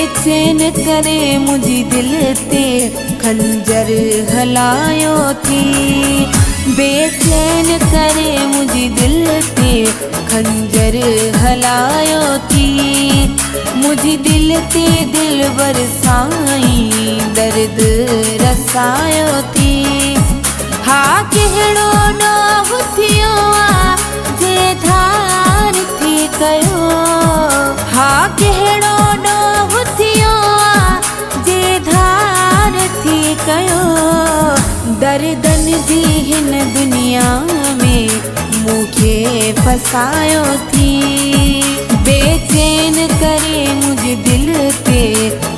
बेचैन करे मुझी दिल ते खंजर हलायो थी। बेचैन करे मुझी दिल ते खंजर हलायो थी। मुझी दिल ते दिलबर साईं दर्द रसायो थी। हा कहिड़ो ॾोह थियो आ जे धार थी कयो। हा कहिड़ो ॾोह थियो आ जे धार थी कयो। दर्दन जी हिन दुनिया में मूंखे फसायो थी। बेचैन करे मुझे दिल ते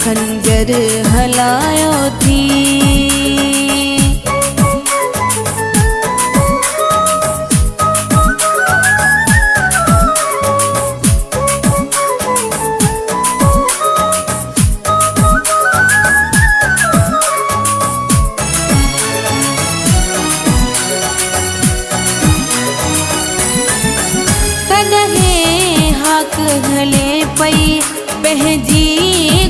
खंजर हलायो थी। हले पई पंहिंजी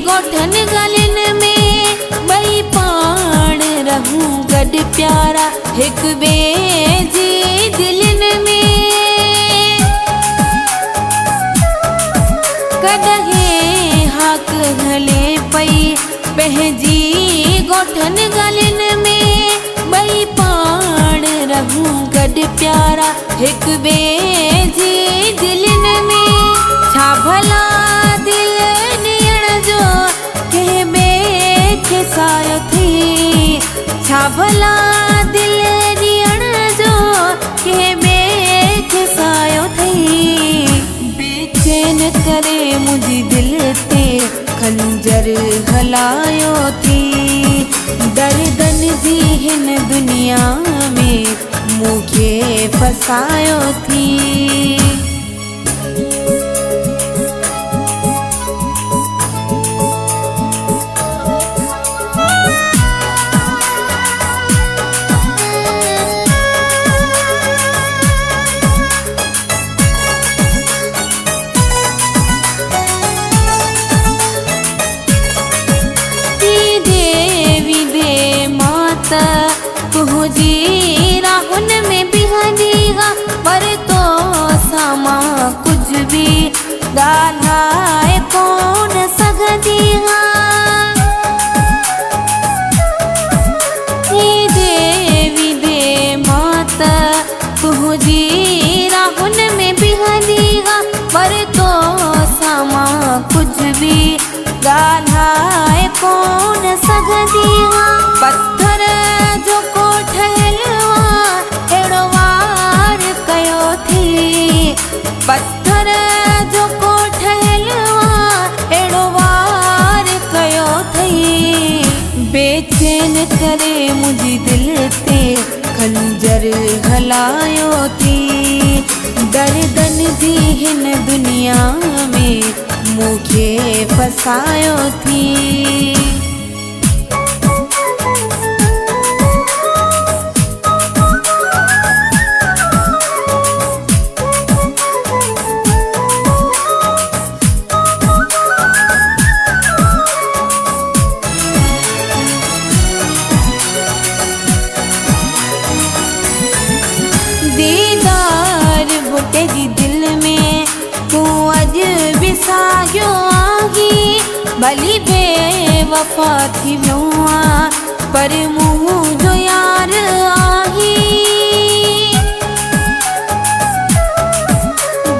गोठन गलिन में ॿई पाण रहूं गॾु प्यारा हिक ॿिए जी दिलिन में। कॾहिं हाक हले पई पंहिंजी गोठन गलिन में ॿई पाण रहूं गॾु प्यारा हिक ॿिए जी दिलिन में। छा भला दिल ॾियण जो कंहिं ॿिए खे सायो थी। छा भला दिल ॾियण जो कंहिं ॿिए खे सायो थी। बेचैन करे मुंहिंजी दिल ते खंजर हलायो थी। दर्दन जी हिन दुनिया में मूंखे फसायो थी। तुझी राहुन में बिहंदी हा पर तो सामा कुछ भी ॻाल्हाए कोन सघंदी हा। देवी दे मात तुझी राहुन में बिहंदी हा पर तो सामा कुछ भी ॻाल्हाए कोन सघंदी हा। पत्थर जो पत्थर जो कोठल अहिड़ो वार कयो थई। बेचैन करे मुंहिंजी दिल ते खंजर हलायो थी। दर्दन जी हिन दुनिया में मूंखे फसायो थी। दीदार बुटे जी दिल में तूं अॼु विसारियो आहीं। भली बेवफा थी वियो आ पर मुंहिंजो यार आहीं।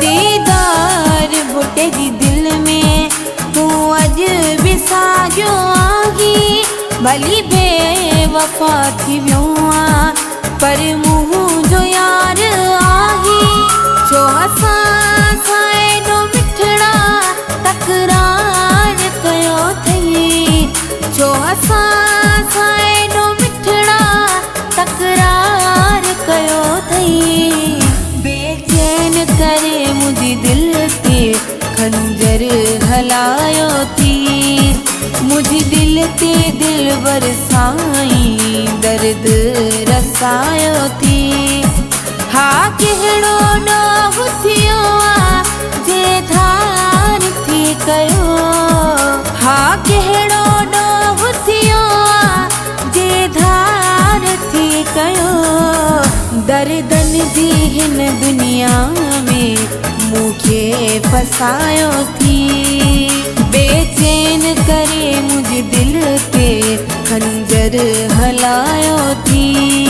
दीदार बुटे जी दिल में तूं अॼु विसारियो आहीं। भली बेवफा थी वियो आ पर मुंहिंजो यार आहीं। जो असां सां एॾो मिठड़ा तकरार कयो थई। जो असां सां एॾो मिठड़ा तकरार कयो थई। बेचैन करे मुंहिंजी दिल ते खंजर हलायो थी। मुझी दिल ते दिलबर साईं दर्द रसायो थी। हा कहिड़ो ॾोह थियो आ जे धार थी कयो। हा दर्दन जी हिन दुनिया में मूंखे फसायो थी बेचैन करे मुझ दिल ते खंजर हलायो थी।